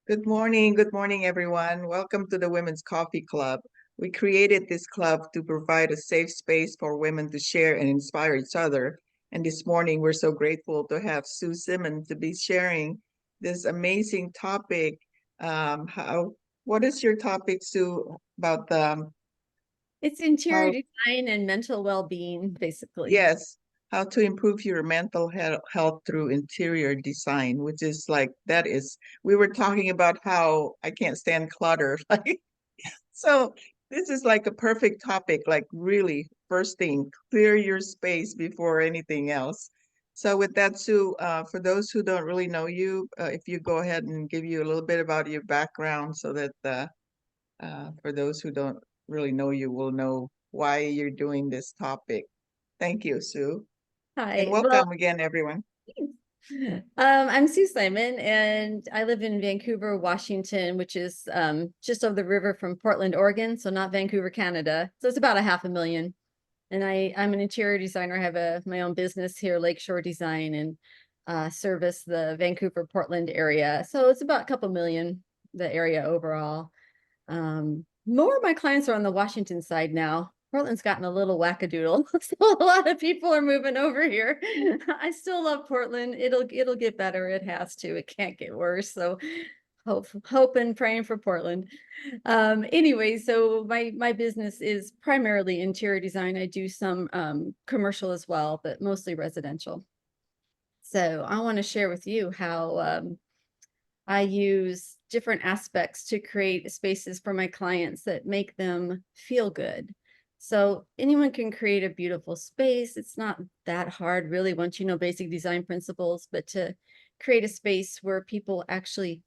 Good morning, everyone. Welcome to the Women's Coffee Club. We created this club to provide a safe space for women to share and inspire each other. And this morning, we're so grateful to have Sue Simmons to be sharing this amazing topic. What is your topic, Sue, about It's interior how, design and mental well-being, basically. yes, how to improve your mental health through interior design, which is like, we were talking about how I can't stand clutter. Like, so this is like a perfect topic, like really first thing, clear your space before anything else. So with that, Sue, for those who don't really know you, if you go ahead and give you a little bit about your background so that for those who don't really know you will know why you're doing this topic. Thank you, Sue. And Hi. Well, welcome again, everyone. I'm Sue Simon, and I live in Vancouver, Washington, which is just over the river from Portland, Oregon. So not Vancouver, Canada. So it's about a 500,000. And I'm an interior designer. I have my own business here, Lakeshore Design, and service the Vancouver, Portland area. So it's about a couple million, the area overall. More of my clients are on the Washington side now. Portland's gotten a little wackadoodle, so a lot of people are moving over here. I still love Portland. It'll get better. It has to. It can't get worse. So hope and praying for Portland. Anyway, so my business is primarily interior design. I do some commercial as well, but mostly residential. So I want to share with you how I use different aspects to create spaces for my clients that make them feel good. So anyone can create a beautiful space. It's not that hard, really, once you know basic design principles, but to create a space where people actually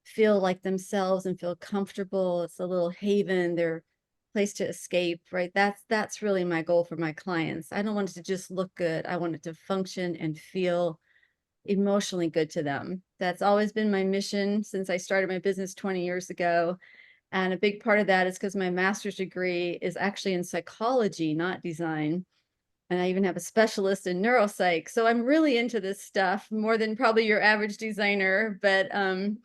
feel like themselves and feel comfortable. It's a little haven, their place to escape, right? That's really my goal for my clients. I don't want it to just look good. I want it to function and feel emotionally good to them. That's always been my mission since I started my business 20 years ago. And a big part of that is because my master's degree is actually in psychology, not design. And I even have a specialist in neuropsych. So I'm really into this stuff more than probably your average designer. But I'm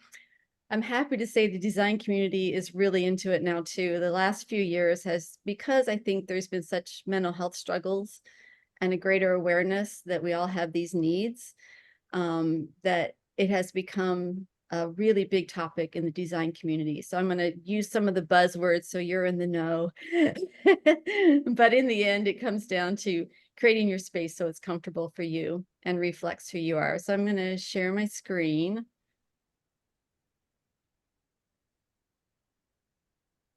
happy to say the design community is really into it now too. The last few years has, because I think there's been such mental health struggles and a greater awareness that we all have these needs, that it has become a really big topic in the design community. So I'm going to use some of the buzzwords so you're in the know. But in the end, it comes down to creating your space so it's comfortable for you and reflects who you are. So I'm going to share my screen.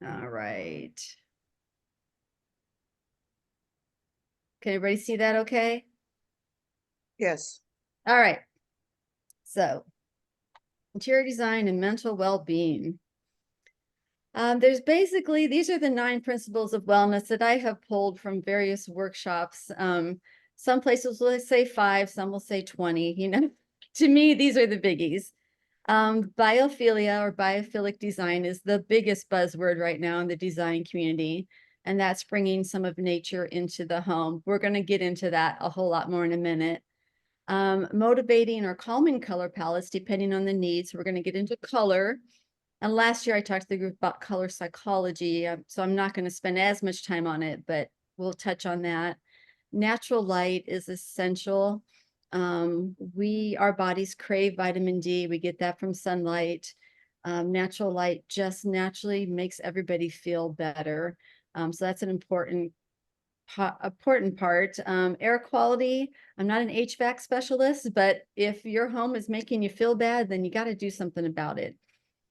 All right. Can everybody see that okay? Yes. All right. So interior design and mental well-being. There's basically, these are the 9 principles of wellness that I have pulled from various workshops. Some places will say 5, some will say 20, to me, these are the biggies. Biophilia or biophilic design is the biggest buzzword right now in the design community, and that's bringing some of nature into the home. We're going to get into that a whole lot more in a minute. Motivating or calming color palettes depending on the needs. We're going to get into color. And last year I talked to the group about color psychology, so I'm not going to spend as much time on it, but we'll touch on that. Natural light is essential. Our bodies crave vitamin D. We get that from sunlight. Natural light just naturally makes everybody feel better. So that's an important part. Air quality. I'm not an HVAC specialist, but if your home is making you feel bad, then you got to do something about it.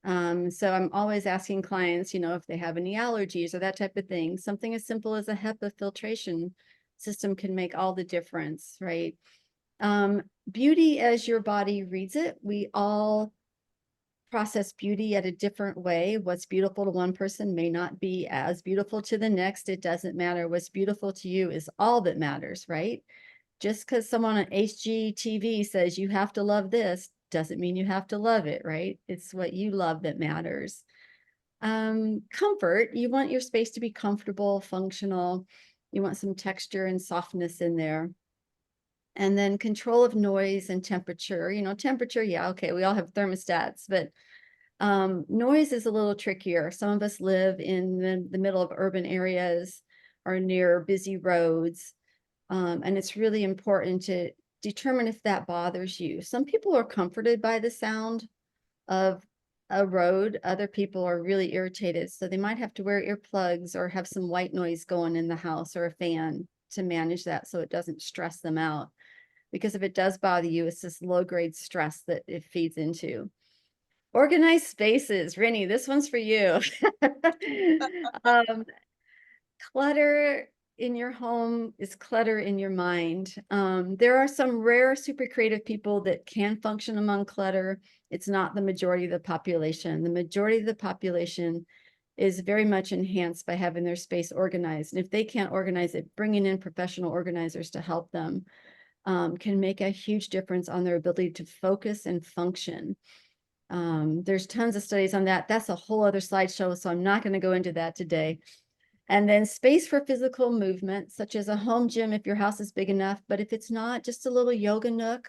So I'm always asking clients, if they have any allergies or that type of thing. Something as simple as a HEPA filtration system can make all the difference, right? Beauty as your body reads it. We all process beauty at a different way. What's beautiful to one person may not be as beautiful to the next. It doesn't matter. What's beautiful to you is all that matters, right? Just because someone on HGTV says you have to love this doesn't mean you have to love it, right? It's what you love that matters. Comfort, you want your space to be comfortable, functional. You want some texture and softness in there. And then control of noise and temperature. Temperature, yeah, okay, we all have thermostats, but Noise is a little trickier. Some of us live in the middle of urban areas or near busy roads. And it's really important to determine if that bothers you. Some people are comforted by the sound of a road. Other people are really irritated. So they might have to wear earplugs or have some white noise going in the house or a fan to manage that so it doesn't stress them out. Because if it does bother you, it's this low grade stress that it feeds into. Organized spaces. Rennie, this one's for you. um, Clutter in your home is clutter in your mind. There are some rare, super creative people that can function among clutter. It's not the majority of the population. The majority of the population is very much enhanced by having their space organized. And if they can't organize it, bringing in professional organizers to help them can make a huge difference on their ability to focus and function. There's tons of studies on that. That's a whole other slideshow, so I'm not going to go into that today. And then space for physical movement, such as a home gym if your house is big enough, but if it's not, just a little yoga nook.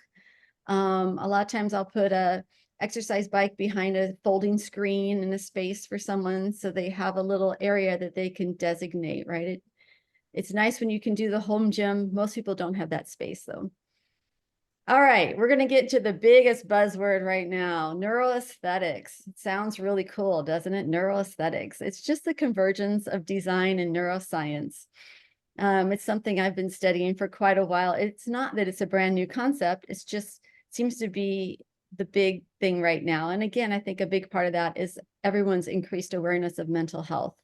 A lot of times I'll put a exercise bike behind a folding screen in a space for someone so they have a little area that they can designate, right? It's nice when you can do the home gym. Most people don't have that space though. All right, we're going to get to the biggest buzzword right now, neuroaesthetics. It sounds really cool, doesn't it? Neuroaesthetics. It's just the convergence of design and neuroscience. It's something I've been studying for quite a while. It's not that it's a brand new concept. It's just seems to be the big thing right now. And again, I think a big part of that is everyone's increased awareness of mental health.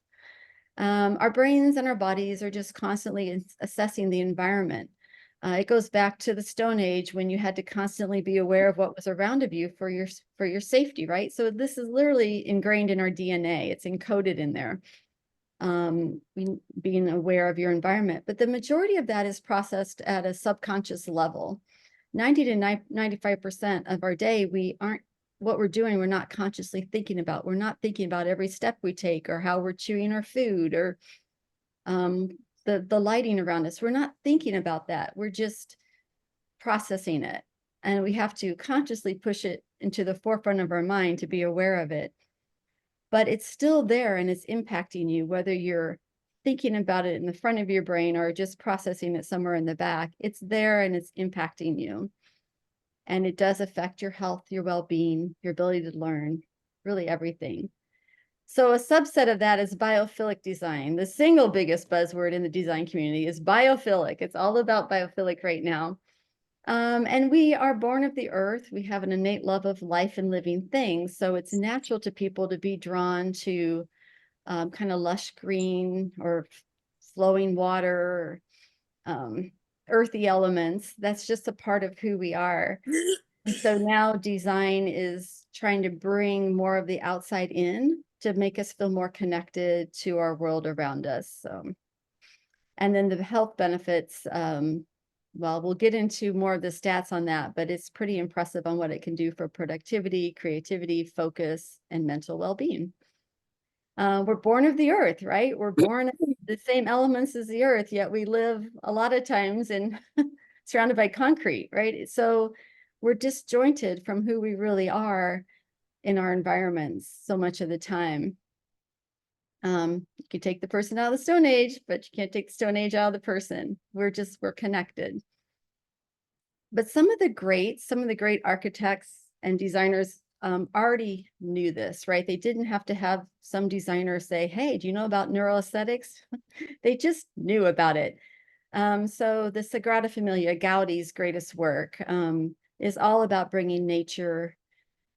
Our brains and our bodies are just constantly assessing the environment. It goes back to the Stone Age when you had to constantly be aware of what was around of you for your safety, right? So this is literally ingrained in our DNA. It's encoded in there, being aware of your environment. But the majority of that is processed at a subconscious level. 90 to 95% of our day, what we're doing, we're not consciously thinking about. We're not thinking about every step we take or how we're chewing our food or the lighting around us. We're not thinking about that. We're just processing it. And we have to consciously push it into the forefront of our mind to be aware of it. But it's still there and it's impacting you, whether you're thinking about it in the front of your brain or just processing it somewhere in the back. It's there and it's impacting you. And it does affect your health, your well-being, your ability to learn, really everything. So a subset of that is biophilic design. The single biggest buzzword in the design community is biophilic. It's all about biophilic right now. And we are born of the earth. We have an innate love of life and living things. So it's natural to people to be drawn to kind of lush green or flowing water, earthy elements. That's just a part of who we are. So now design is trying to bring more of the outside in to make us feel more connected to our world around us. And then the health benefits, well, we'll get into more of the stats on that, but it's pretty impressive on what it can do for productivity, creativity, focus, and mental well-being. We're born of the earth, right? We're born the same elements as the earth, yet we live a lot of times in surrounded by concrete, right? So we're disjointed from who we really are in our environments so much of the time. You can take the person out of the Stone Age, but you can't take the Stone Age out of the person. We're connected. But some of the great architects and designers already knew this, right? They didn't have to have some designer say, hey, do you know about neuroaesthetics? They just knew about it. So the Sagrada Familia, Gaudi's greatest work, is all about bringing nature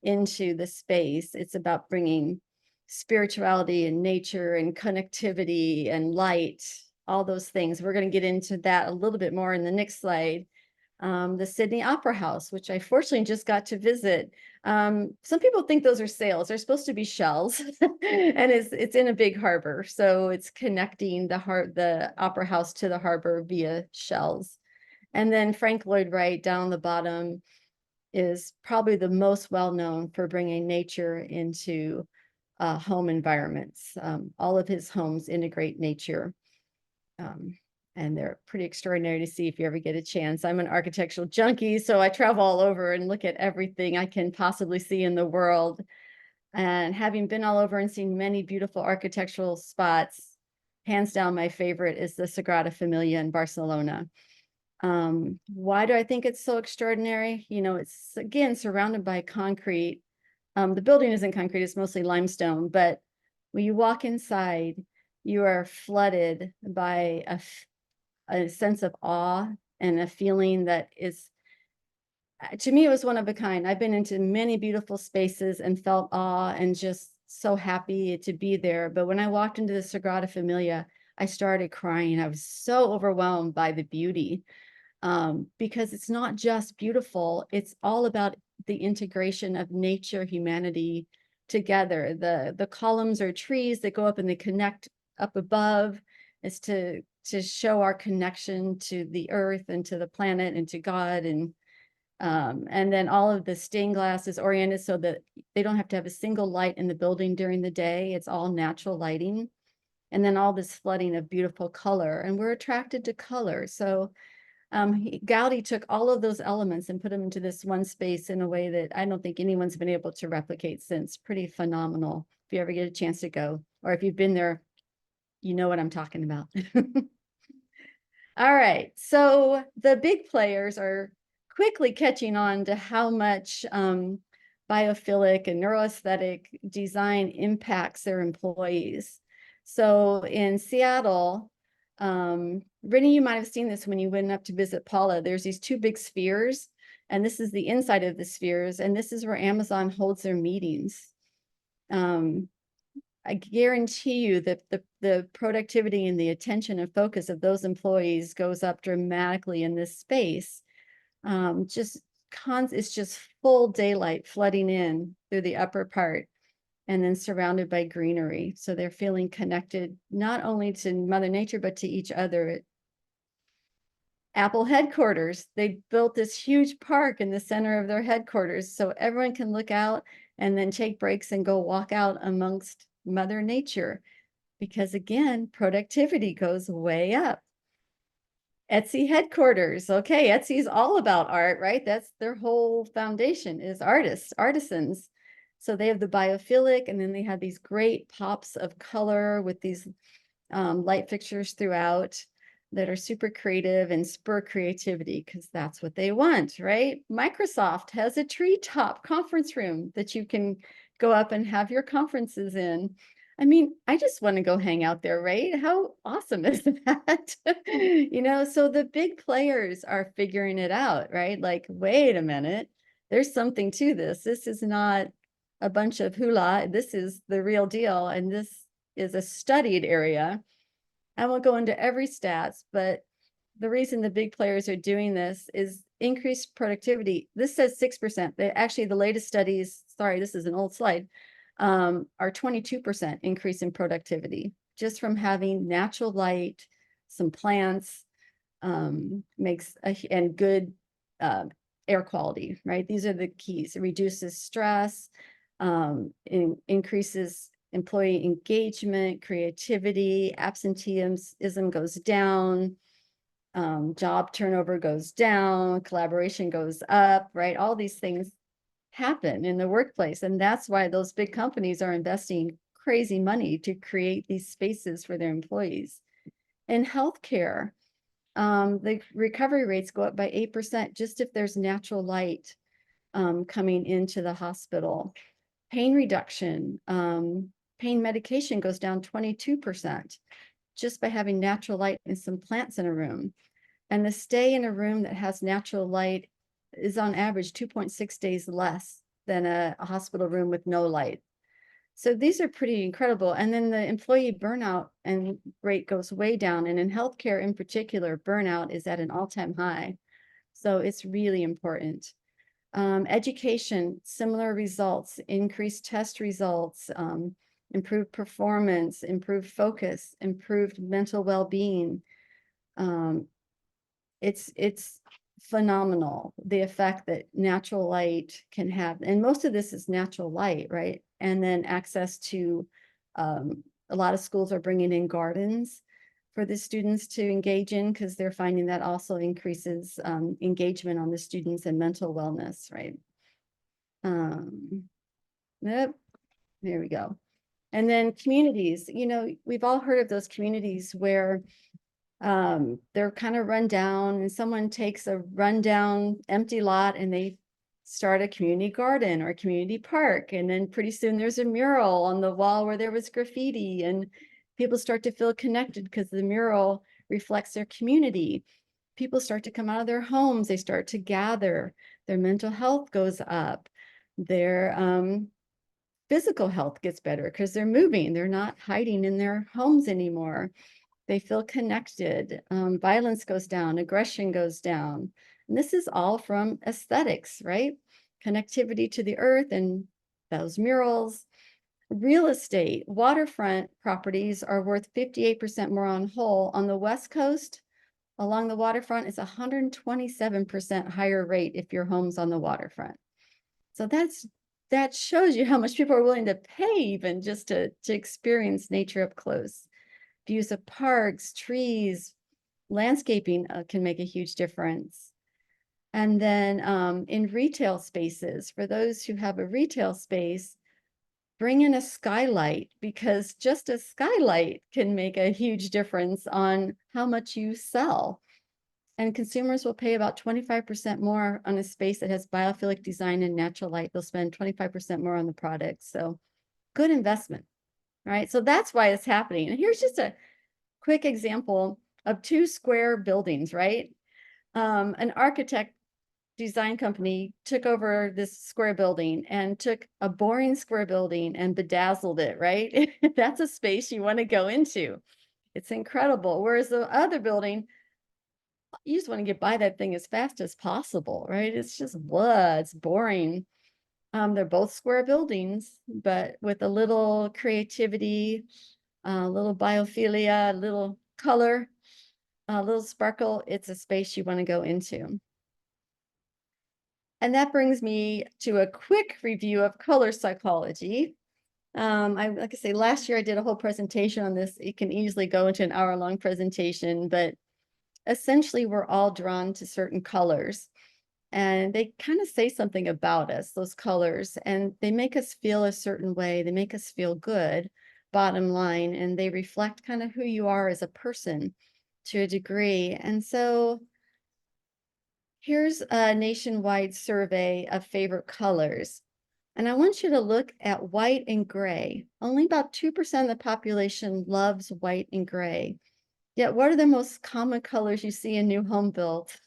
into the space. It's about bringing spirituality and nature and connectivity and light, all those things. We're going to get into that a little bit more in the next slide. The Sydney Opera House, which I fortunately just got to visit. Some people think those are sails. They're supposed to be shells, and it's in a big harbor, so it's connecting the opera house to the harbor via shells. And then Frank Lloyd Wright down on the bottom is probably the most well-known for bringing nature into home environments. All of his homes integrate nature. And they're pretty extraordinary to see if you ever get a chance. I'm an architectural junkie, so I travel all over and look at everything I can possibly see in the world. And having been all over and seen many beautiful architectural spots, hands down, my favorite is the Sagrada Familia in Barcelona. Why do I think it's so extraordinary? You know, it's again surrounded by concrete. The building isn't concrete, it's mostly limestone, but when you walk inside, you are flooded by a sense of awe and a feeling that is, to me, it was one of a kind. I've been into many beautiful spaces and felt awe and just so happy to be there. But when I walked into the Sagrada Familia, I started crying. I was so overwhelmed by the beauty, because it's not just beautiful, it's all about the integration of nature, humanity together. The columns are trees that go up and they connect up above, is to show our connection to the earth and to the planet and to God. And then all of the stained glass is oriented so that they don't have to have a single light in the building during the day. It's all natural lighting. And then all this flooding of beautiful color, and we're attracted to color. So Gaudi took all of those elements and put them into this one space in a way that I don't think anyone's been able to replicate since. Pretty phenomenal. If you ever get a chance to go, or if you've been there, you know what I'm talking about. All right, so the big players are quickly catching on to how much biophilic and neuroaesthetic design impacts their employees. So in Seattle, Brittany, you might have seen this when you went up to visit Paula. There's these two big spheres, and this is the inside of the spheres, and this is where Amazon holds their meetings. I guarantee you that the productivity and the attention and focus of those employees goes up dramatically in this space. It's just full daylight flooding in through the upper part and then surrounded by greenery. So they're feeling connected not only to Mother Nature, but to each other. Apple headquarters, they built this huge park in the center of their headquarters so everyone can look out and then take breaks and go walk out amongst Mother Nature, because again, productivity goes way up. Etsy headquarters. Okay, Etsy's all about art, right? That's their whole foundation is artists, artisans. So they have the biophilic, and then they have these great pops of color with these light fixtures throughout that are super creative and spur creativity, because that's what they want, right? Microsoft has a treetop conference room that you can go up and have your conferences in. I mean, I just want to go hang out there, right? How awesome is that? You know, so the big players are figuring it out, right? Like, wait a minute, there's something to this. This is not a bunch of hula. This is the real deal. And this is a studied area. I won't go into every stats, but the reason the big players are doing this is increased productivity. This says 6%. Actually, the latest studies, sorry, this is an old slide, are 22% increase in productivity just from having natural light, some plants, and good air quality, right? These are the keys. It reduces stress, increases employee engagement, creativity, absenteeism goes down, job turnover goes down, collaboration goes up, right? All these things happen in the workplace. And that's why those big companies are investing crazy money to create these spaces for their employees. In healthcare, the recovery rates go up by 8% just if there's natural light coming into the hospital. Pain reduction, pain medication goes down 22% just by having natural light and some plants in a room. And the stay in a room that has natural light is on average 2.6 days less than a hospital room with no light. So these are pretty incredible. And then the employee burnout and rate goes way down. And in healthcare in particular, burnout is at an all-time high. So it's really important. Education, similar results, increased test results, improved performance, improved focus, improved mental well-being. It's phenomenal, the effect that natural light can have. And most of this is natural light, right? And then access to, a lot of schools are bringing in gardens for the students to engage in, because they're finding that also increases engagement on the students and mental wellness, right? Yep. There we go. And then communities, you know, we've all heard of those communities where they're kind of run down and someone takes a rundown empty lot and they start a community garden or a community park. And then pretty soon there's a mural on the wall where there was graffiti and people start to feel connected because the mural reflects their community. People start to come out of their homes, they start to gather, their mental health goes up, their physical health gets better because they're moving, they're not hiding in their homes anymore. They feel connected. Violence goes down, aggression goes down. And this is all from aesthetics, right? Connectivity to the earth and those murals. Real estate, waterfront properties are worth 58% more on whole. On the West Coast, along the waterfront, it's 127% higher rate if your home's on the waterfront. So that shows you how much people are willing to pay even just to experience nature up close. Views of parks, trees, landscaping can make a huge difference. And then in retail spaces, for those who have a retail space, bring in a skylight because just a skylight can make a huge difference on how much you sell. And consumers will pay about 25% more on a space that has biophilic design and natural light. They'll spend 25% more on the product. So good investment, right? So that's why it's happening. And here's just a quick example of two square buildings, right? An architect design company took over this square building and took a boring square building and bedazzled it, right? That's a space you want to go into. It's incredible. Whereas the other building, you just want to get by that thing as fast as possible, right? It's just blah, it's boring. They're both square buildings, but with a little creativity, a little biophilia, a little color, a little sparkle, it's a space you want to go into. And that brings me to a quick review of color psychology. Like I say, last year I did a whole presentation on this. It can easily go into an hour-long presentation, but essentially we're all drawn to certain colors. And they kind of say something about us, those colors, and they make us feel a certain way. They make us feel good, bottom line, and they reflect kind of who you are as a person to a degree. And so here's a nationwide survey of favorite colors. And I want you to look at white and gray. Only about 2% of the population loves white and gray. Yet what are the most common colors you see in new home builds?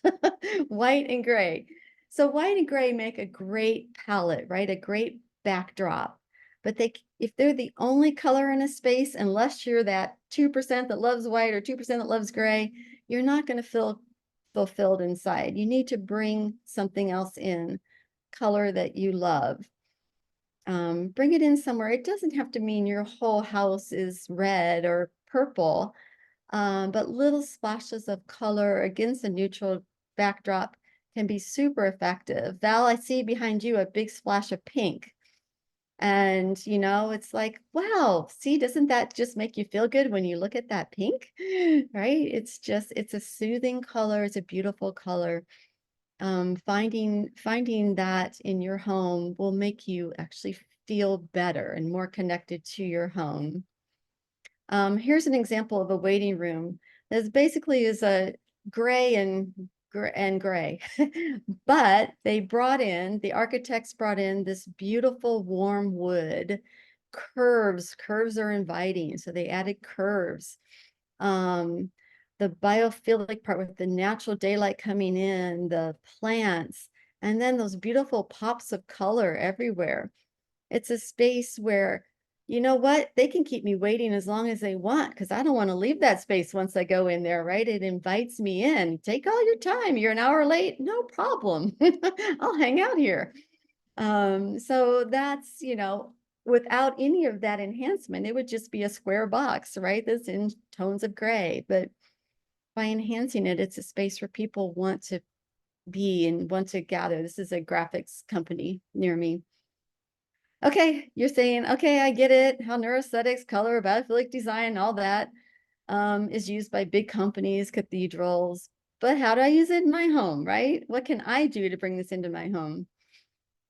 White and gray. So white and gray make a great palette, right? A great backdrop. But if they're the only color in a space, unless you're that 2% that loves white or 2% that loves gray, you're not going to feel fulfilled inside. You need to bring something else in, color that you love. Bring it in somewhere. It doesn't have to mean your whole house is red or purple. But little splashes of color against a neutral backdrop can be super effective. Val, I see behind you a big splash of pink. And, you know, it's like, wow, see, doesn't that just make you feel good when you look at that pink? Right? It's a soothing color. It's a beautiful color. Finding that in your home will make you actually feel better and more connected to your home. Here's an example of a waiting room. This basically is a gray and gray, but the architects brought in this beautiful warm wood. Curves are inviting, so they added curves. The biophilic part with the natural daylight coming in, the plants, and then those beautiful pops of color everywhere. It's a space where, you know what, they can keep me waiting as long as they want because I don't want to leave that space once I go in there, right? It invites me in. Take all your time. You're an hour late, no problem. I'll hang out here. So that's, you know, without any of that enhancement, it would just be a square box, right? That's in tones of gray. But by enhancing it, it's a space where people want to be and want to gather. This is a graphics company near me. Okay, you're saying, okay, I get it. How neuroaesthetics, color, biophilic design, all that is used by big companies, cathedrals. But how do I use it in my home, right? What can I do to bring this into my home?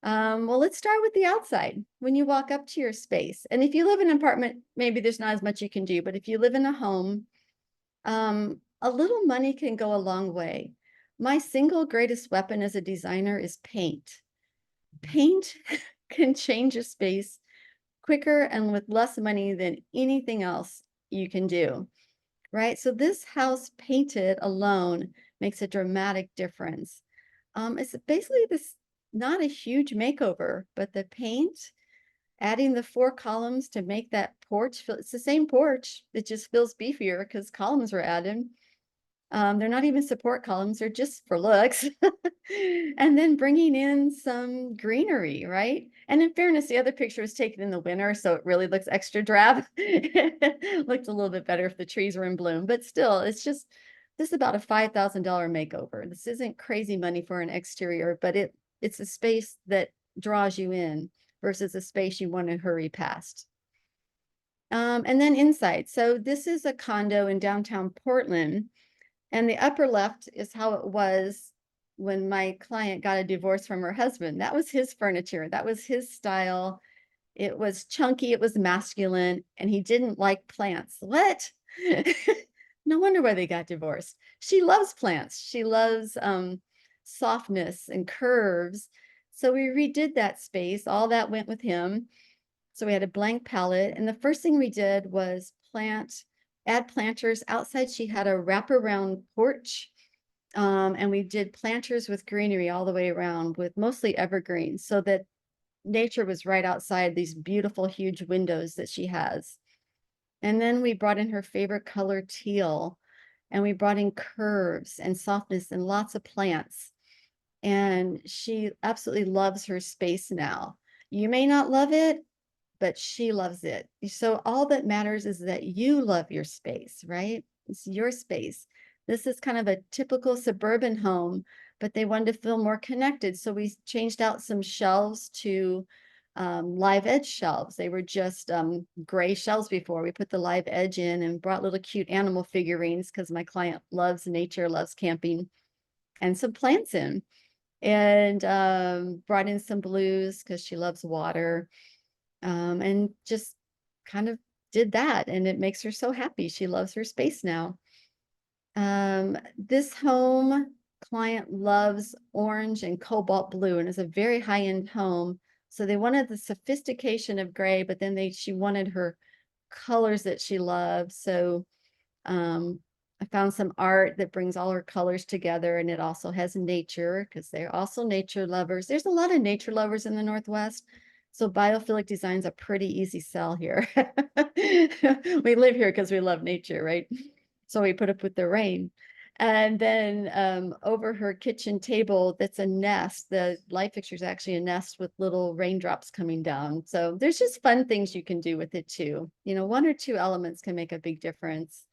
Well, let's start with the outside. When you walk up to your space, and if you live in an apartment, maybe there's not as much you can do, but if you live in a home, a little money can go a long way. My single greatest weapon as a designer is paint. Paint can change a space quicker and with less money than anything else you can do, right? So this house painted alone makes a dramatic difference. It's basically this not a huge makeover, but the paint, adding the 4 columns to make that porch feel, it's the same porch, it just feels beefier because columns were added. They're not even support columns, they're just for looks. And then bringing in some greenery, right? And in fairness, the other picture was taken in the winter, so it really looks extra drab. Looked a little bit better if the trees were in bloom, but still, it's just this is about a $5,000 makeover. This isn't crazy money for an exterior, but it's a space that draws you in versus a space you want to hurry past. And then inside. So this is a condo in downtown Portland. And the upper left is how it was when my client got a divorce from her husband. That was his furniture. That was his style. It was chunky, it was masculine, and he didn't like plants. What? No wonder why they got divorced. She loves plants. She loves softness and curves. So we redid that space. All that went with him. So we had a blank palette. And the first thing we did was add planters. Outside, she had a wraparound porch. And we did planters with greenery all the way around with mostly evergreens so that nature was right outside these beautiful, huge windows that she has. And then we brought in her favorite color, teal, and we brought in curves and softness and lots of plants. And she absolutely loves her space now. You may not love it, but she loves it. So all that matters is that you love your space, right? It's your space. This is kind of a typical suburban home, but they wanted to feel more connected. So we changed out some shelves to live edge shelves. They were just gray shelves before. We put the live edge in and brought little cute animal figurines because my client loves nature, loves camping, and some plants in. And brought in some blues because she loves water, and just kind of did that. And it makes her so happy. She loves her space now. This home client loves orange and cobalt blue, and it's a very high-end home. So they wanted the sophistication of gray, but then she wanted her colors that she loves. So I found some art that brings all her colors together, and it also has nature because they're also nature lovers. There's a lot of nature lovers in the Northwest. So biophilic design's a pretty easy sell here. We live here because we love nature, right? So we put up with the rain. And then over her kitchen table, that's a nest. The light fixture is actually a nest with little raindrops coming down. So there's just fun things you can do with it too. You know, 1 or 2 elements can make a big difference.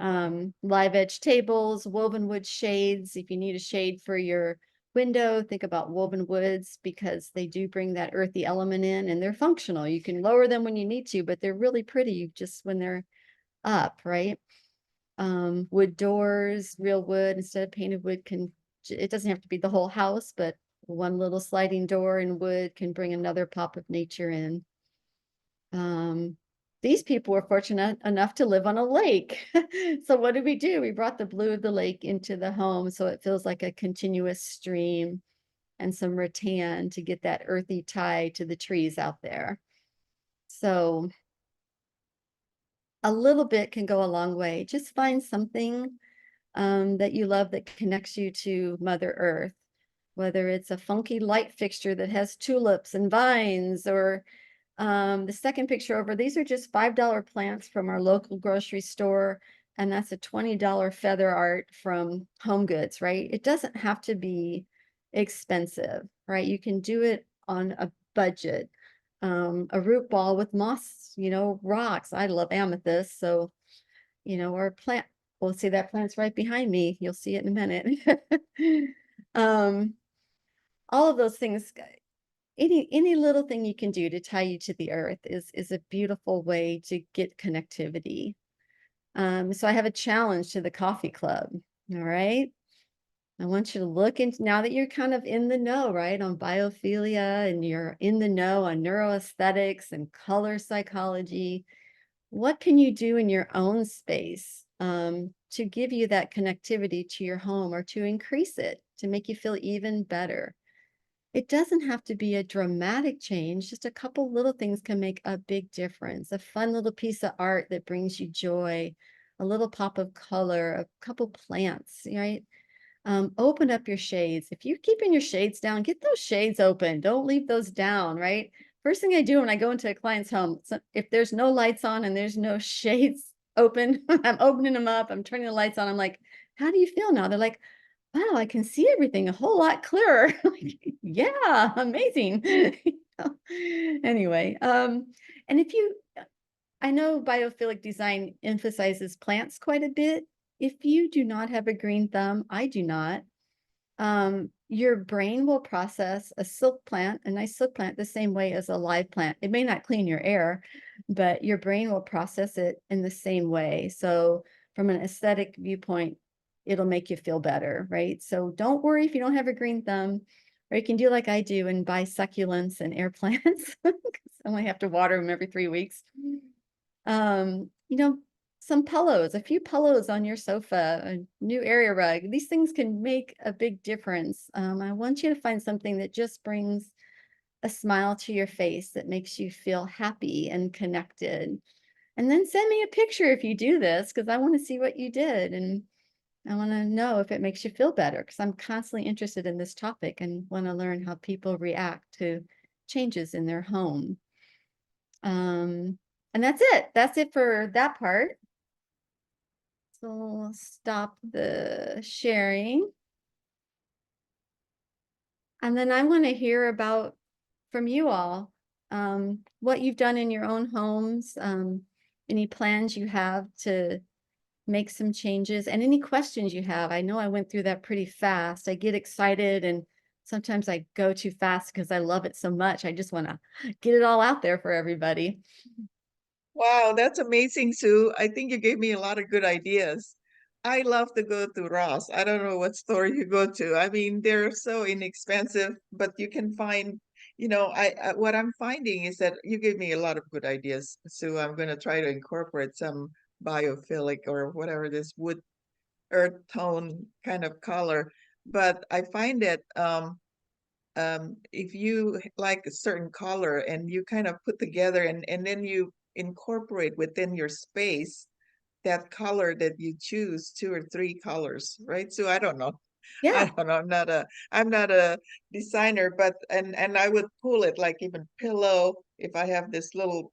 Live edge tables, woven wood shades. If you need a shade for your window, think about woven woods because they do bring that earthy element in and they're functional. You can lower them when you need to, but they're really pretty just when they're up, right? Wood doors, real wood instead of painted wood it doesn't have to be the whole house, but one little sliding door in wood can bring another pop of nature in. These people were fortunate enough to live on a lake. So what did we do? We brought the blue of the lake into the home so it feels like a continuous stream and some rattan to get that earthy tie to the trees out there. So a little bit can go a long way. Just find something that you love that connects you to Mother Earth, whether it's a funky light fixture that has tulips and vines, or the second picture over, these are just $5 plants from our local grocery store, and that's a $20 feather art from Home Goods, right? It doesn't have to be expensive, right? You can do it on a budget. A root ball with moss, rocks. I love amethyst, so or plant. We'll see that plant's right behind me. You'll see it in a minute. um, all of those things, any little thing you can do to tie you to the earth is a beautiful way to get connectivity. So I have a challenge to the coffee club. All right. I want you to look into, now that you're kind of in the know, right, on biophilia and you're in the know on neuroaesthetics and color psychology, what can you do in your own space to give you that connectivity to your home or to increase it, to make you feel even better? It doesn't have to be a dramatic change, just a couple little things can make a big difference. A fun little piece of art that brings you joy, a little pop of color, a couple plants, right? Open up your shades. If you're keeping your shades down, get those shades open. Don't leave those down, right? First thing I do when I go into a client's home, so if there's no lights on and there's no shades open, I'm opening them up, I'm turning the lights on. I'm like, how do you feel now? They're like, wow, I can see everything a whole lot clearer. Like, yeah, amazing. You know? Anyway, and if you, I know biophilic design emphasizes plants quite a bit. If you do not have a green thumb, I do not, your brain will process a silk plant, a nice silk plant, the same way as a live plant. It may not clean your air, but your brain will process it in the same way. So from an aesthetic viewpoint, it'll make you feel better, right? So don't worry if you don't have a green thumb, or you can do like I do and buy succulents and air plants. 'Cause I only have to water them every 3 weeks. You know, some pillows, a few pillows on your sofa, a new area rug. These things can make a big difference. I want you to find something that just brings a smile to your face, that makes you feel happy and connected. And then send me a picture if you do this, because I want to see what you did. And I want to know if it makes you feel better, because I'm constantly interested in this topic and want to learn how people react to changes in their home. And that's it. That's it for that part. So we'll stop the sharing. And then I want to hear about from you all what you've done in your own homes, any plans you have to make some changes, and any questions you have. I know I went through that pretty fast. I get excited and sometimes I go too fast because I love it so much. I just want to get it all out there for everybody. Wow, that's amazing, Sue. I think you gave me a lot of good ideas. I love to go to Ross. I don't know what store you go to. I mean, they're so inexpensive, but you can find, what I'm finding is that you gave me a lot of good ideas, Sue. I'm going to try to incorporate some biophilic or whatever this wood earth tone kind of color. But I find that if you like a certain color and you kind of put together and then you incorporate within your space that color that you choose, two or three colors, right? So I don't know. I Yeah. don't know. I'm not a designer, but and I would pull it like even pillow. If I have this little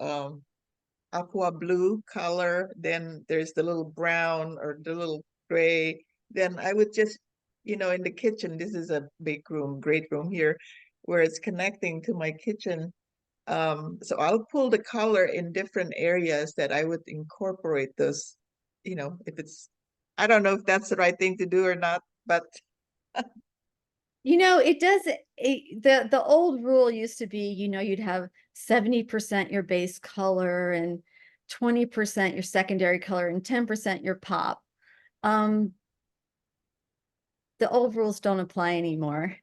aqua blue color, then there's the little brown or the little gray. Then I would just, in the kitchen, this is a big room, great room here, where it's connecting to my kitchen. So I'll pull the color in different areas that I would incorporate those, if it's, I don't know if that's the right thing to do or not, but You know, it does the old rule used to be, you'd have 70% your base color and 20% your secondary color and 10% your pop. Um, the old rules don't apply anymore.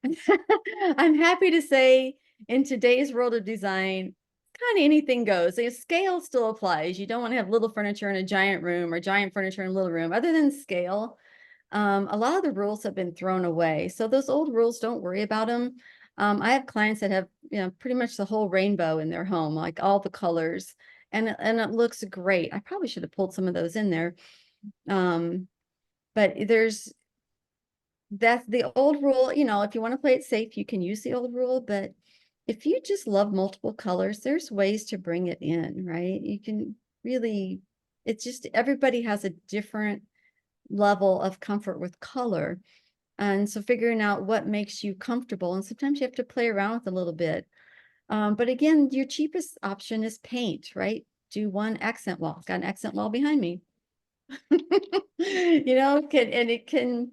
I'm happy to say in today's world of design, kind of anything goes. The scale still applies. You don't want to have little furniture in a giant room or giant furniture in a little room. Other than scale, a lot of the rules have been thrown away. So those old rules, don't worry about them. I have clients that have, pretty much the whole rainbow in their home, like all the colors, and it looks great. I probably should have pulled some of those in there. But that's the old rule. If you want to play it safe, you can use the old rule, but if you just love multiple colors, there's ways to bring it in, right? You can really, it's just everybody has a different level of comfort with color. And so figuring out what makes you comfortable, and sometimes you have to play around with a little bit. But again, your cheapest option is paint, right? Do one accent wall. Got an accent wall behind me. It can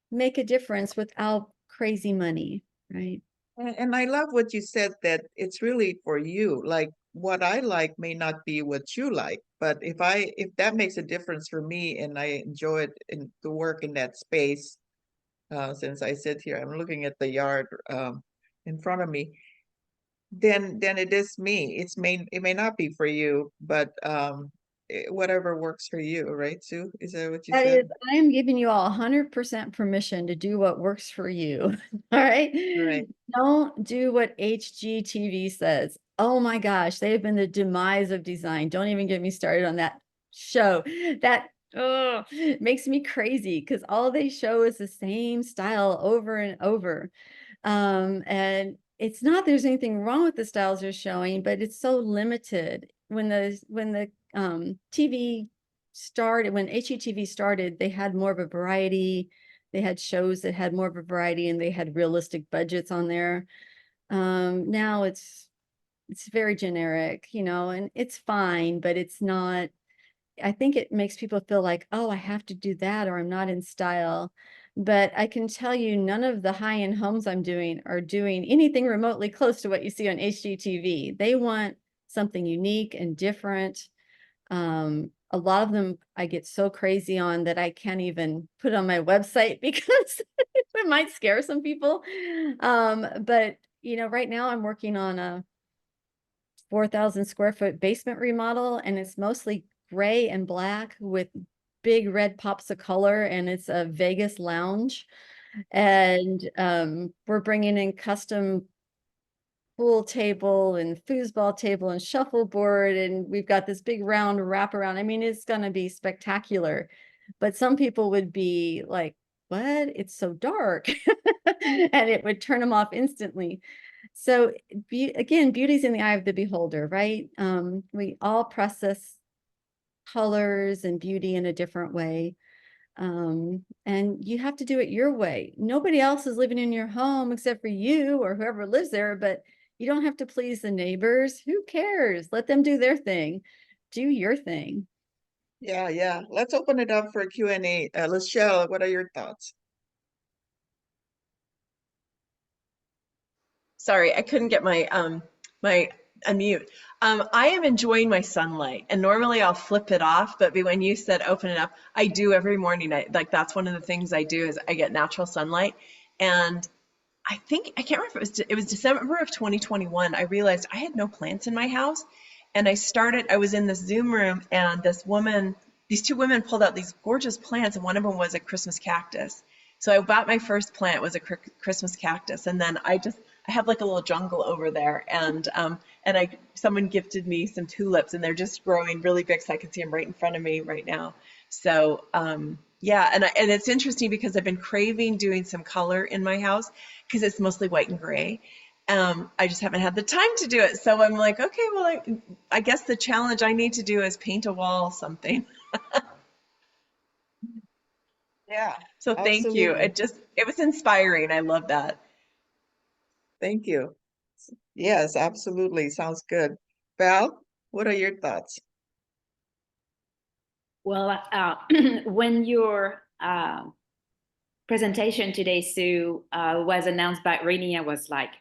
make a difference without crazy money, right? and I love what you said that it's really for you. Like what I like may not be what you like, but if that makes a difference for me and I enjoy it and to work in that space, since I sit here, I'm looking at the yard in front of me, then it is me. It may not be for you, but whatever works for you, right, Sue? Is that what you That said? is, I am giving you all 100% permission to do what works for you. All right. Right. Don't do what HGTV says. Oh my gosh, they have been the demise of design. Don't even get me started on that show. That makes me crazy because all they show is the same style over and over. And it's not there's anything wrong with the styles they're showing, but it's so limited. When the TV started, when HGTV started, they had more of a variety. They had shows that had more of a variety and they had realistic budgets on there. Now it's very generic, you know, and it's fine, but it's not. I think it makes people feel like, oh, I have to do that or I'm not in style. But I can tell you none of the high-end homes I'm doing are doing anything remotely close to what you see on HGTV. They want something unique and different. A lot of them I get so crazy on that I can't even put on my website because it might scare some people. But you know, right now I'm working on a 4,000 square foot basement remodel, and it's mostly gray and black with big red pops of color, and it's a Vegas lounge. And we're bringing in custom pool table and foosball table and shuffleboard, and we've got this big round wraparound. I mean, it's going to be spectacular, but some people would be like, what? It's so dark. And it would turn them off instantly. So again, beauty's in the eye of the beholder, right? We all process colors and beauty in a different way. And you have to do it your way. Nobody else is living in your home except for you or whoever lives there, but you don't have to please the neighbors. Who cares? Let them do their thing. Do your thing. Yeah, yeah. Let's open it up for a Q&A. Lachelle, what are your thoughts? Sorry, I couldn't get my unmute. I am enjoying my sunlight, and normally I'll flip it off, but when you said open it up, I do every morning. That's one of the things I do is I get natural sunlight, and I think I can't remember if it was December of 2021. I realized I had no plants in my house, and I was in this Zoom room, and these two women pulled out these gorgeous plants, and one of them was a Christmas cactus. So I bought my first plant was a Christmas cactus, and then I have like a little jungle over there, and someone gifted me some tulips, and they're just growing really big, so I can see them right in front of me right now. So yeah, and it's interesting because I've been craving doing some color in my house because it's mostly white and gray. I just haven't had the time to do it, so I'm like, okay, well, I guess the challenge I need to do is paint a wall something. Yeah, So thank you. absolutely. It was inspiring. I love that. Thank you. Yes, absolutely. Sounds good. Val, what are your thoughts? Well, when your presentation today, Sue, was announced by Rini, I was like,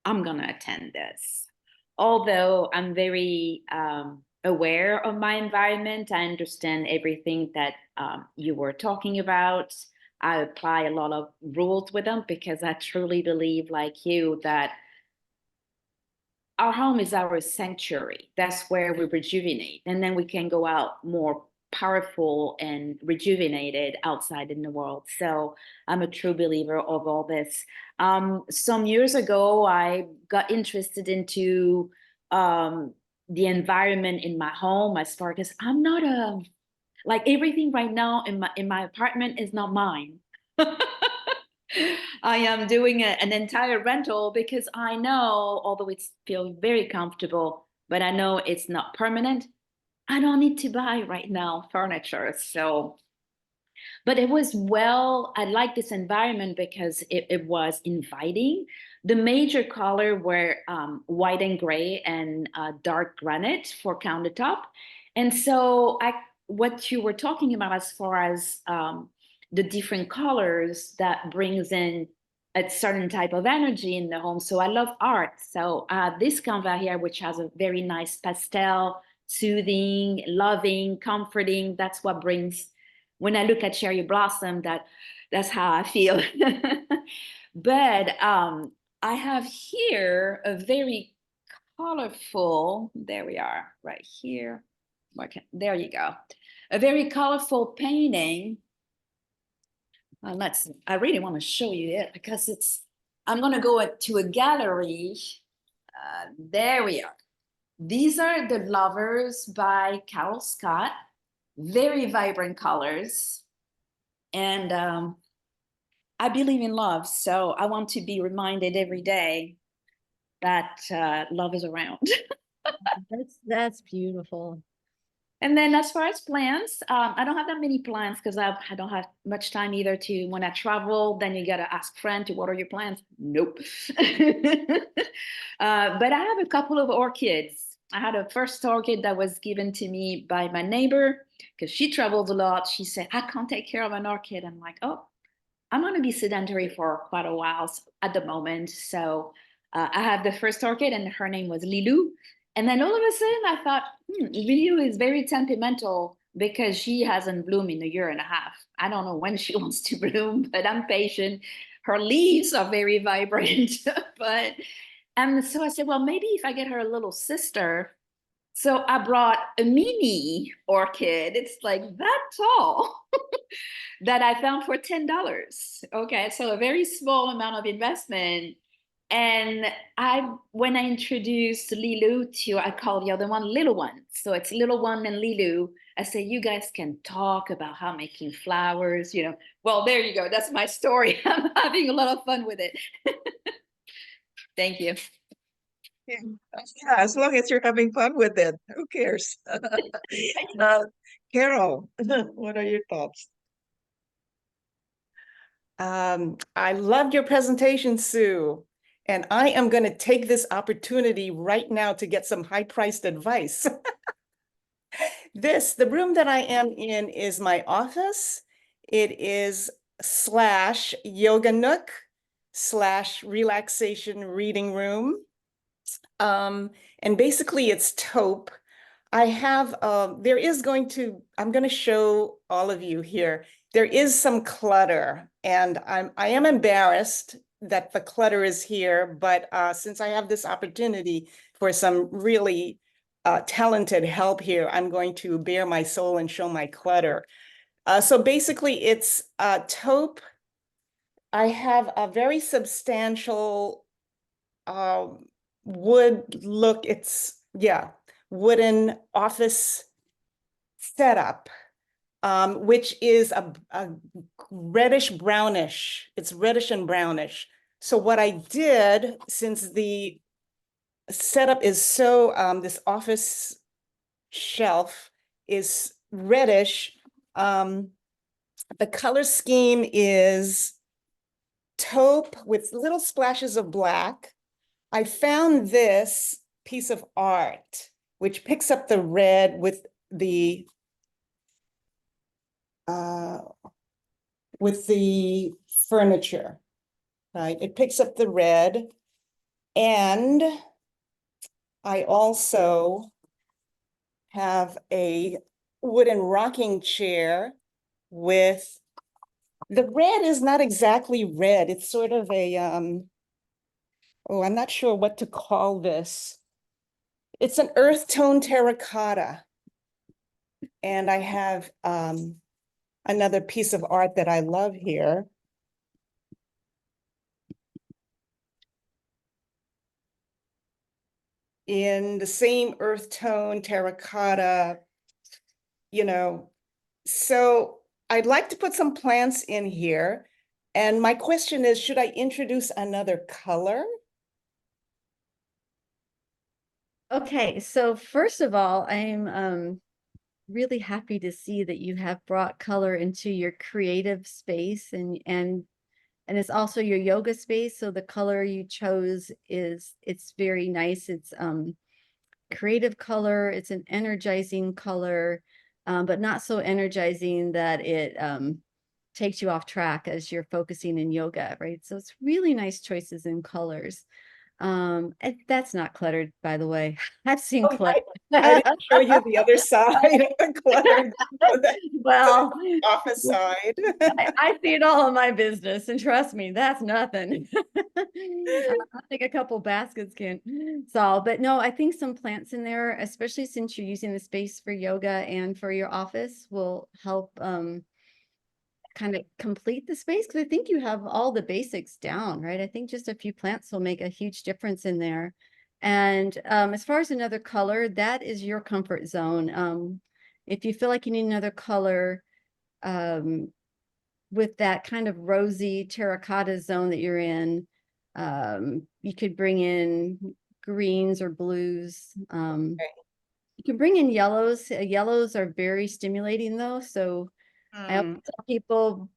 I'm gonna attend this. Although I'm very aware of my environment, I understand everything that you were talking about. I apply a lot of rules with them because I truly believe, like you, that our home is our sanctuary. That's where we rejuvenate. And then we can go out more powerful and rejuvenated outside in the world. So I'm a true believer of all this. Some years ago, I got interested into the environment in my home as far as I'm not like everything right now in my apartment is not mine. I am doing an entire rental because I know, although it feels very comfortable, but I know it's not permanent. I don't need to buy right now furniture. So, but I like this environment because it was inviting. The major color were white and gray and dark granite for countertop. And so what you were talking about as far as the different colors that brings in a certain type of energy in the home. So I love art. So this canvas here, which has a very nice pastel, soothing, loving, comforting, that's what brings, when I look at cherry blossom, that That's how I feel. But I have here a very colorful, there we are, right here. There you go. A very colorful painting. I really want to show you it because I'm going to go to a gallery. There we are. These are The Lovers by Carol Scott. Very vibrant colors. And I believe in love, so I want to be reminded every day that love is around. That's beautiful. And then as far as plants, I don't have that many plants because I don't have much time either to, when I travel, then you got to ask friend to water your plants. Nope. But I have a couple of orchids. I had a first orchid that was given to me by my neighbor because she travels a lot. She said, I can't take care of an orchid. I'm like, oh, I'm going to be sedentary for quite a while at the moment. So I have the first orchid and her name was Lilou. And then all of a sudden I thought, Lilou is very temperamental because she hasn't bloomed in a year and a half. I don't know when she wants to bloom, but I'm patient. Her leaves are very vibrant. But and so I said, well, maybe if I get her a little sister. So I brought a mini orchid. It's like that tall. That I found for $10. Okay, so a very small amount of investment. And when I introduced Lilou to, I call the other one Little One. So it's Little One and Lilou. I say, you guys can talk about how making flowers, you know. Well, there you go. That's my story. I'm having a lot of fun with it. Thank you. Yeah, as long as you're having fun with it, who cares? Carol, what are your thoughts? I loved your presentation, Sue. And I am going to take this opportunity right now to get some high-priced advice. The room that I am in is my office. It is / yoga nook / relaxation reading room. And basically it's taupe. I have, I'm going to show all of you here. There is some clutter and I am embarrassed that the clutter is here, but since I have this opportunity for some really talented help here, I'm going to bare my soul and show my clutter. So basically it's taupe. I have a very substantial wood look. Wooden office setup, which is a reddish brownish. It's reddish and brownish. So what I did, since the setup is so, this office shelf is reddish, the color scheme is taupe with little splashes of black. I found this piece of art which picks up the red with the furniture, right? It picks up the red. And I also have a wooden rocking chair with, the red is not exactly red. It's sort of a, oh, I'm not sure what to call this. It's an earth tone terracotta. And I have another piece of art that I love here. In the same earth tone terracotta, you know. So I'd like to put some plants in here. And my question is, should I introduce another color? Okay, so first of all, I'm really happy to see that you have brought color into your creative space and it's also your yoga space. So the color you chose it's very nice. It's creative color, it's an energizing color, but not so energizing that it takes you off track as you're focusing in yoga, right? So it's really nice choices in colors. That's not cluttered, by the way. I've seen Oh, clutter. I didn't show you the other side of the clutter, the Well, office side. I see it all in my business, and trust me, that's nothing. I think a couple baskets can solve, but no, I think some plants in there, especially since you're using the space for yoga and for your office, will help kind of complete the space, because I think you have all the basics down, right? I think just a few plants will make a huge difference in there. And as far as another color, that is your comfort zone. If you feel like you need another color, with that kind of rosy terracotta zone that you're in, you could bring in greens or blues. You can bring in yellows. Yellows are very stimulating though. So I always Mm, tell people,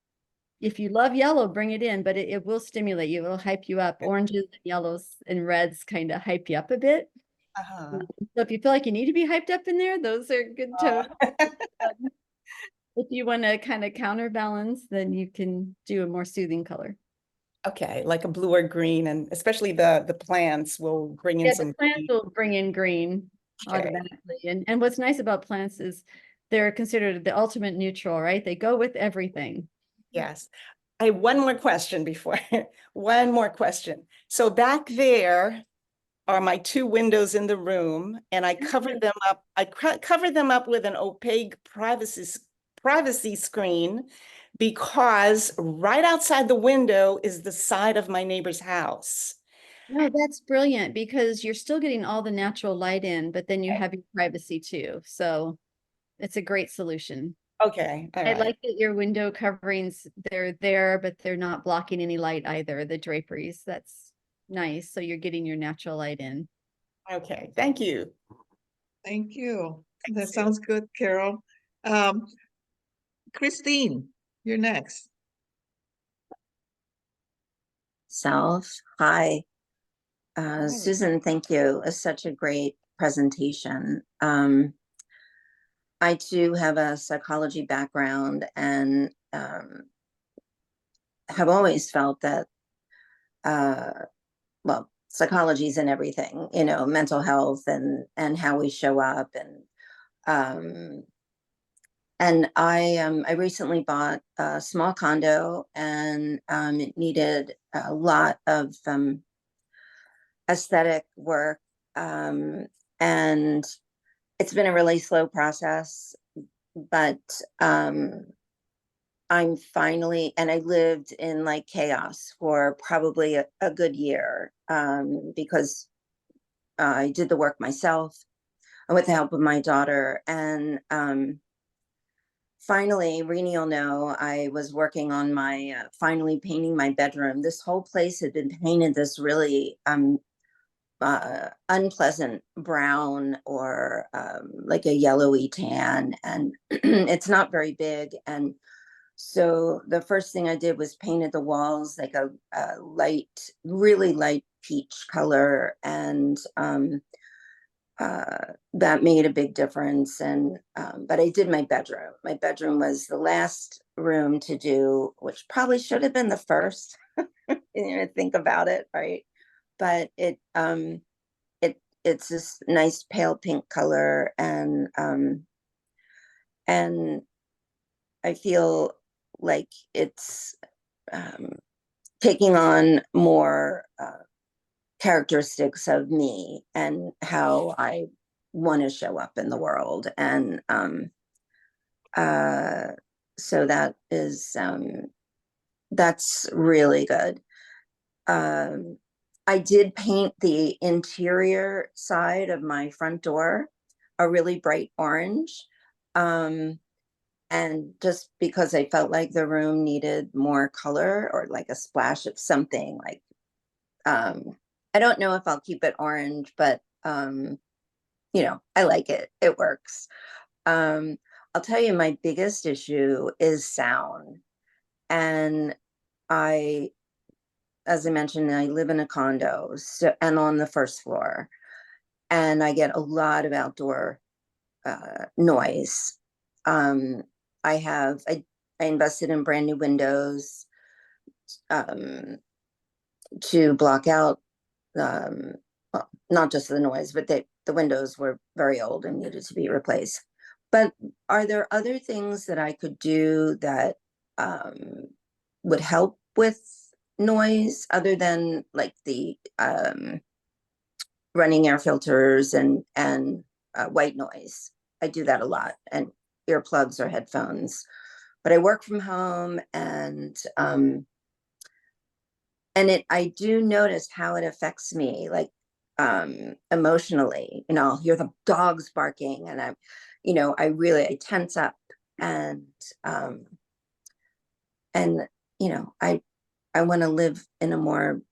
if you love yellow, bring it in, but it will stimulate you. It'll hype you up. Oranges, and yellows, and reds kind of hype you up a bit. uh-huh. So if you feel like you need to be hyped up in there, those are good tones. If you want to kind of counterbalance, then you can do a more soothing color. Okay, like a blue or green, and especially the plants will bring in Yeah, some the plants green. will bring in green Okay. automatically. And what's nice about plants is they're considered the ultimate neutral, right? They go with everything. Yes. I have one more question before, one more question. So back there are my two windows in the room, and I covered them up. I covered them up with an opaque privacy screen, because right outside the window is the side of my neighbor's house. No, that's brilliant, because you're still getting all the natural light in, but then you Okay. have your privacy too. So it's a great solution. Okay, all I right. like that your window coverings, they're there, but they're not blocking any light either, the draperies. That's nice. So you're getting your natural light in. Okay, thank you. Thank you. That Thanks, Sue. sounds good, Carol. Um, Christine, you're next. Self. Hi. Hi. Susan, thank you. It's such a great presentation. I too have a psychology background and have always felt that, well, psychology is in everything, you know, mental health and how we show up. And I recently bought a small condo, and it needed a lot of aesthetic work. And it's been a really slow process, but I'm finally, and I lived in like chaos for probably a good year, because I did the work myself with the help of my daughter. And finally, Rini will know, I was working on my finally painting my bedroom. This whole place had been painted this really unpleasant brown, or like a yellowy tan, and it's not very big. And so the first thing I did was painted the walls like a light, really light peach color, and that made a big difference. And but I did my bedroom. My bedroom was the last room to do, which probably should have been the first. You know, think about it, right? But it's this nice pale pink color, and I feel like it's taking on more characteristics of me and how I want to show up in the world. And so that's really good. I did paint the interior side of my front door a really bright orange. And just because I felt like the room needed more color, or like a splash of something, like, I don't know if I'll keep it orange, but, you know, I like it. It works. I'll tell you, my biggest issue is sound. And as I mentioned, I live in a condo, and on the first floor, and I get a lot of outdoor noise. I invested in brand new windows to block out well, not just the noise, but the windows were very old and needed to be replaced. But are there other things that I could do that would help with noise other than like the running air filters and white noise? I do that a lot, and earplugs or headphones. But I work from home, and I do notice how it affects me, like emotionally. I'll hear the dogs barking, and I tense up, and I want to live in a more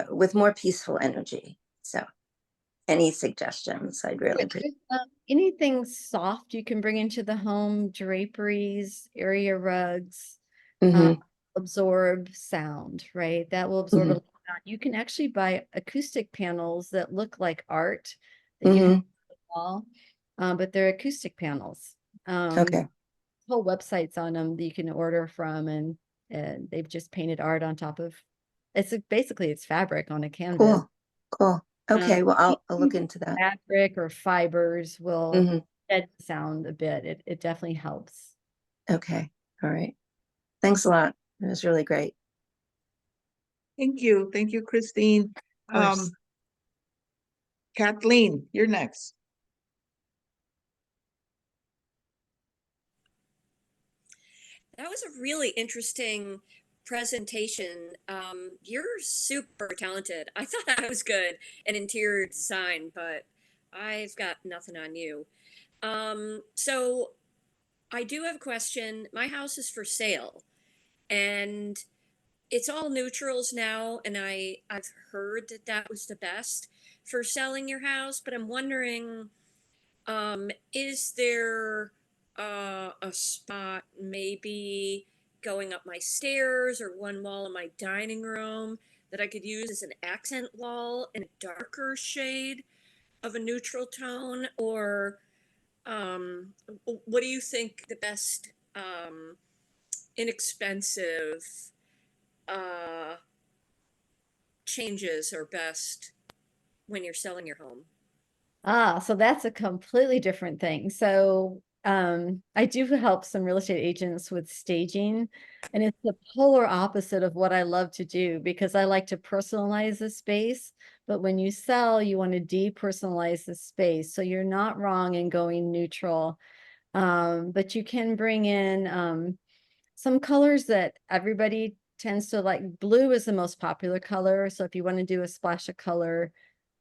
with more peaceful energy. So any suggestions, I'd really appreciate. Anything soft you can bring into the home, draperies, area rugs, Mhm, absorb sound, right? That will absorb a mhm, lot. You can actually buy acoustic panels that look like art that you hang mhm. on the wall, but they're acoustic panels. Okay, Whole websites on them that you can order from, and they've just painted art on top of. Basically it's fabric on a canvas. cool. Um, Okay, well, I'll look anything into that. Fabric or fibers will Mhm. dead sound a bit. It definitely helps. Okay, all right. Thanks a lot. It was really great. Thank you. Thank you, Christine. Of course. Kathleen, you're next. That was a really interesting presentation. You're super talented. I thought I was good at interior design, but I've got nothing on you. So I do have a question. My house is for sale, and it's all neutrals now, and I've heard that that was the best for selling your house, but I'm wondering, is there a spot maybe going up my stairs or one wall in my dining room that I could use as an accent wall in a darker shade of a neutral tone? Or what do you think the best inexpensive uh, changes are best when you're selling your home? So that's a completely different thing. So I do help some real estate agents with staging, and it's the polar opposite of what I love to do because I like to personalize the space. But when you sell, you want to depersonalize the space. So you're not wrong in going neutral. But you can bring in some colors that everybody tends to like. Blue is the most popular color. So if you want to do a splash of color,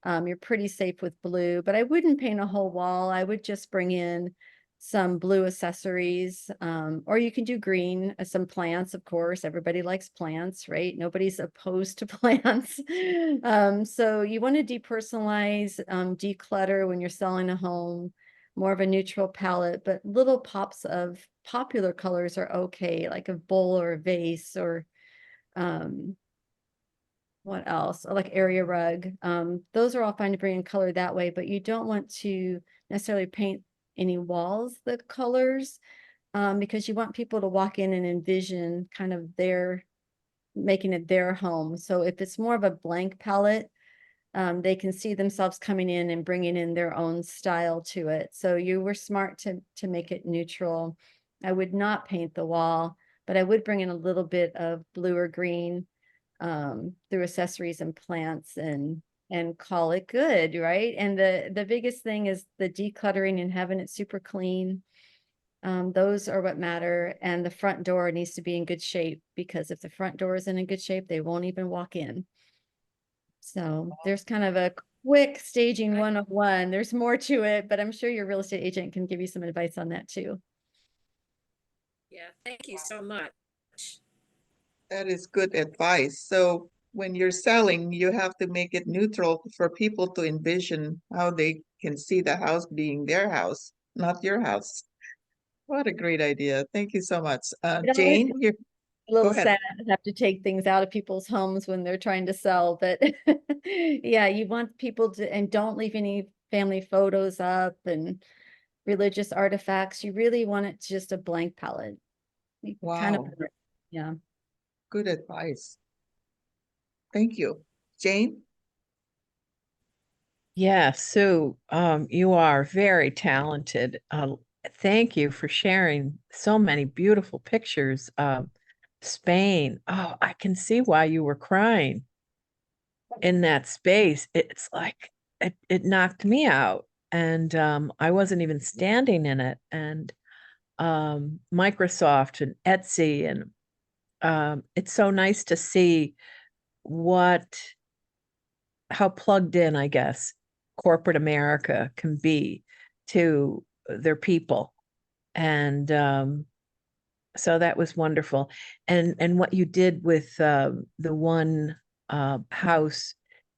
you're pretty safe with blue, but I wouldn't paint a whole wall. I would just bring in some blue accessories, or you can do green, some plants, of course. Everybody likes plants, right? Nobody's opposed to plants. So you want to depersonalize, declutter when you're selling a home, more of a neutral palette, but little pops of popular colors are okay, like a bowl or a vase or what else? Or like area rug. Those are all fine to bring in color that way, but you don't want to necessarily paint any walls the colors, because you want people to walk in and envision kind of making it their home. So if it's more of a blank palette, they can see themselves coming in and bringing in their own style to it. So you were smart to make it neutral. I would not paint the wall, but I would bring in a little bit of blue or green through accessories and plants and call it good, right? And the biggest thing is the decluttering and having it super clean. Those are what matter. And the front door needs to be in good shape, because if the front door isn't in good shape, they won't even walk in. So there's kind of a quick staging 101. There's more to it, but I'm sure your real estate agent can give you some advice on that too. Yeah, thank you so much. That is good advice. So when you're selling, you have to make it neutral for people to envision how they can see the house being their house, not your house. What a great idea. Thank you so much. It always Jane, you A little go ahead. sad to have to take things out of people's homes when they're trying to sell, but yeah, you want people to, and don't leave any family photos up and religious artifacts. You really want it just a blank palette. You kind of, Wow, yeah. good advice. Thank you. Jane? Yeah, Sue, you are very talented. Thank you for sharing so many beautiful pictures of Spain. Oh, I can see why you were crying in that space. It's like it knocked me out, and I wasn't even standing in it. And Microsoft and Etsy, and it's so nice to see what how plugged in, I guess, corporate America can be to their people. And so that was wonderful. And what you did with the one house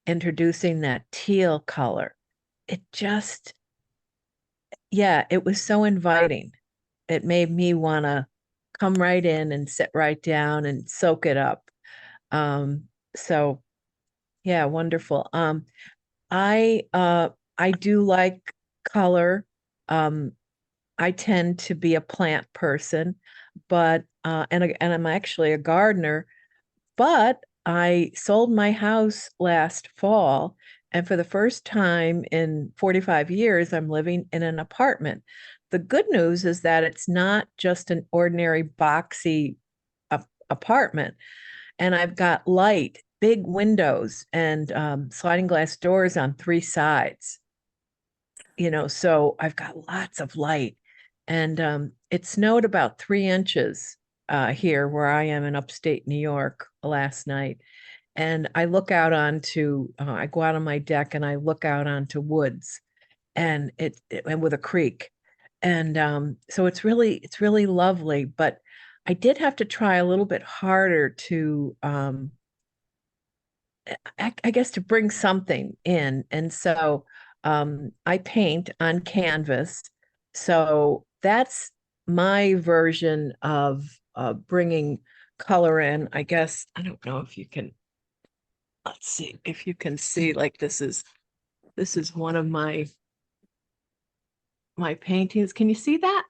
introducing that teal color, it just, yeah, it was so inviting. It made me want to come right in and sit right down and soak it up. So yeah, wonderful. I I do like color. Um, I tend to be a plant person, but and I'm actually a gardener, but I sold my house last fall, and for the first time in 45 years, I'm living in an apartment. The good news is that it's not just an ordinary boxy apartment, and I've got light, big windows, and sliding glass doors on three sides. So I've got lots of light, and it snowed about 3 inches here where I am in upstate New York last night. And I look out onto, I go out on my deck and I look out onto woods, and and with a creek. And so it's really lovely, but I did have to try a little bit harder to I guess to bring something in. And so I paint on canvas. So that's my version of bringing color in. I guess, I don't know if you can, let's see if you can see, like this is one of my paintings. Can you see that?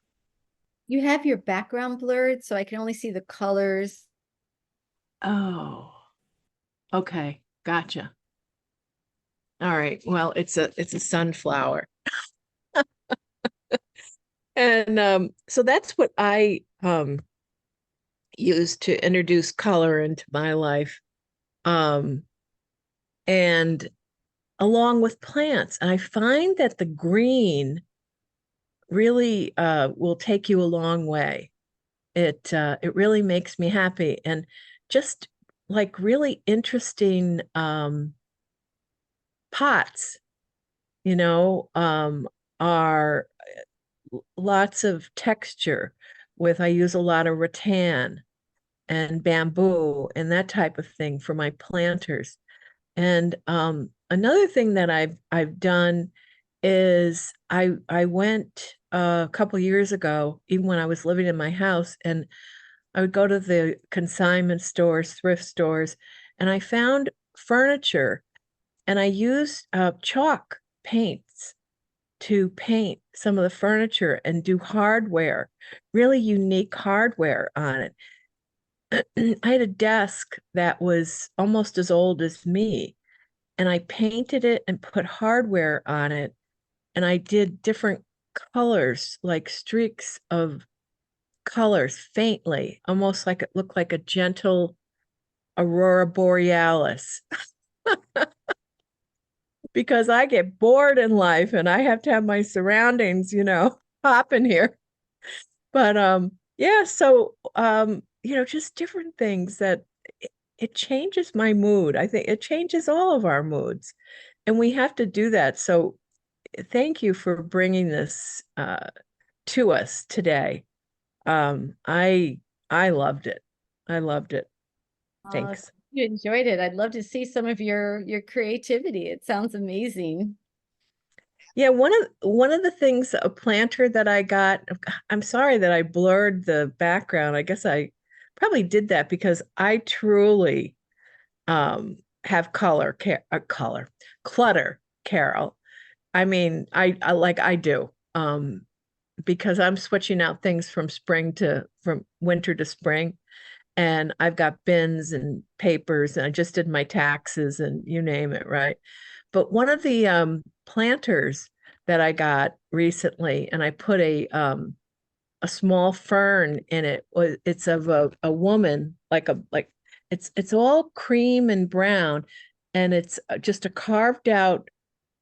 You have your background blurred, so I can only see the colors. Oh, okay. Gotcha. All right. Well, it's a sunflower. And so that's what I use to introduce color into my life. Um, and along with plants, I find that the green really will take you a long way. It really makes me happy, and just like really interesting pots, you know, are lots of texture with I use a lot of rattan and bamboo and that type of thing for my planters. And another thing that I've done is I went a couple years ago, even when I was living in my house, and I would go to the consignment stores, thrift stores, and I found furniture, and I used chalk paints to paint some of the furniture and do hardware, really unique hardware on it. I had a desk that was almost as old as me, and I painted it and put hardware on it, and I did different colors, like streaks of colors faintly, almost like it looked like a gentle aurora borealis. Because I get bored in life and I have to have my surroundings, pop in here. But yeah, so just different things that it changes my mood. I think it changes all of our moods, and we have to do that. So thank you for bringing this to us today. I loved it. I loved it. Thanks. You enjoyed it. I'd love to see some of your creativity. It sounds amazing. Yeah, one of the things, a planter that I got, I'm sorry that I blurred the background. I guess I probably did that because I truly have clutter, Carol. I mean, I like I do. Because I'm switching out things from winter to spring. And I've got bins and papers, and I just did my taxes and you name it, right? But one of the planters that I got recently, and I put a small fern in it. It's of a woman, it's all cream and brown, and it's just a carved out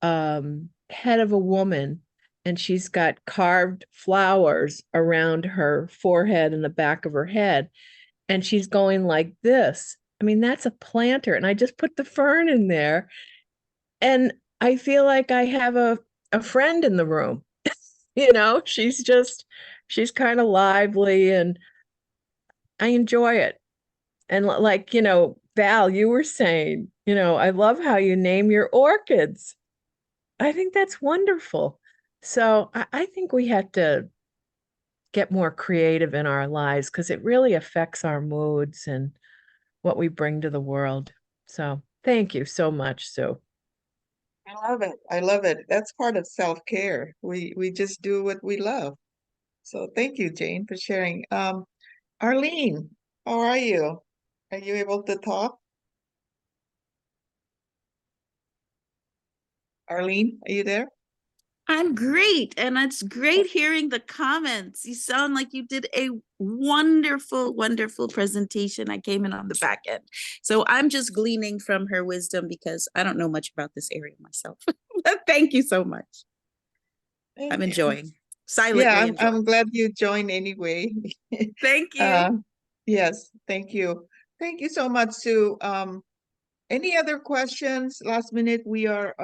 head of a woman, and she's got carved flowers around her forehead and the back of her head, and she's going like this. I mean, that's a planter, and I just put the fern in there, and I feel like I have a friend in the room. She's kind of lively, and I enjoy it. And like, Val, you were saying, I love how you name your orchids. I think that's wonderful. So I think we have to get more creative in our lives, because it really affects our moods and what we bring to the world. So thank you so much, Sue. I love it. I love it. That's part of self-care. We just do what we love. So thank you, Jane, for sharing. Arlene, how are you? Are you able to talk? Arlene, are you there? I'm great. And it's great hearing the comments. You sound like you did a wonderful, wonderful presentation. I came in on the back end. So I'm just gleaning from her wisdom because I don't know much about this area myself. Thank you so much. Thank I'm you. enjoying, silently Yeah, enjoying. I'm glad you joined anyway. Thank you. Yes, thank you. Thank you so much, Sue. Any other questions? Last minute, we are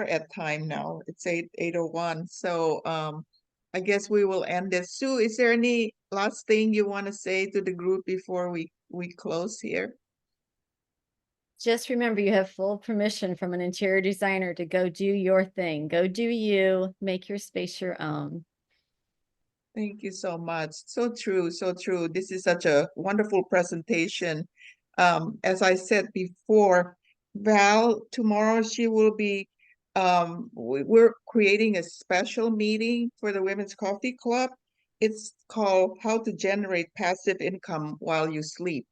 at time now. It's 8:01. So I guess we will end this. Sue, is there any last thing you want to say to the group before we close here? Just remember, you have full permission from an interior designer to go do your thing. Go do you, make your space your own. Thank you so much. So true, so true. This is such a wonderful presentation. As I said before, Val, tomorrow she will be, we're creating a special meeting for the Women's Coffee Club. It's called How to Generate Passive Income While You Sleep.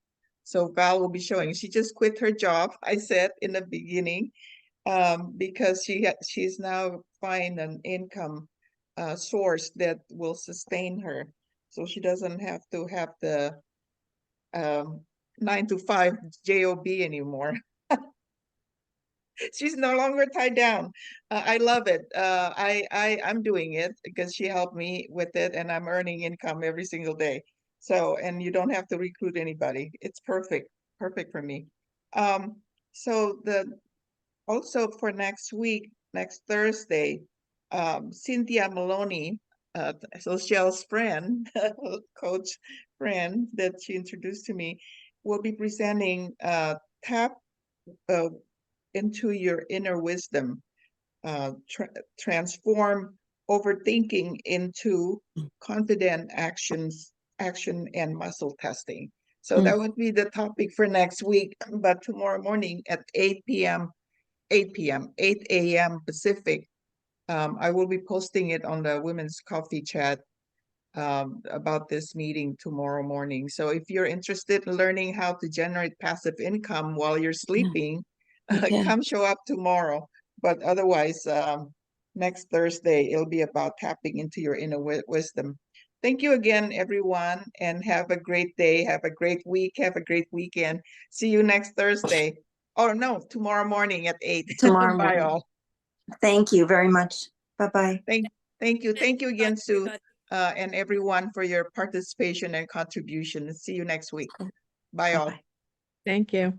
So Val will be showing, she just quit her job, I said in the beginning, because she's now finding an income source that will sustain her. So she doesn't have to have the 9 to 5 job anymore. She's no longer tied down. I love it. I'm doing it because she helped me with it, and I'm earning income every single day. So, and you don't have to recruit anybody. It's perfect for me. So also for next week, next Thursday, Cynthia Maloney, Social's friend, coach friend that she introduced to me, will be presenting Tap into Your Inner Wisdom, transform overthinking into confident action and muscle testing. So that would be the topic for next week, but tomorrow morning at 8 a.m. Pacific, I will be posting it on the Women's Coffee Chat about this meeting tomorrow morning. So if you're interested in learning how to generate passive income while you're sleeping, Okay. come show up tomorrow. But otherwise, next Thursday, it'll be about tapping into your inner wisdom. Thank you again, everyone, and have a great day. Have a great week. Have a great weekend. See you next Thursday. Oh, no, tomorrow morning at 8. Tomorrow Bye, morning. all. Thank you very much. Bye-bye. Thank you. Thank you Bye, again, Sue, everybody. and everyone for your participation and contribution. See you next week. Bye, all. Bye-bye. Thank you.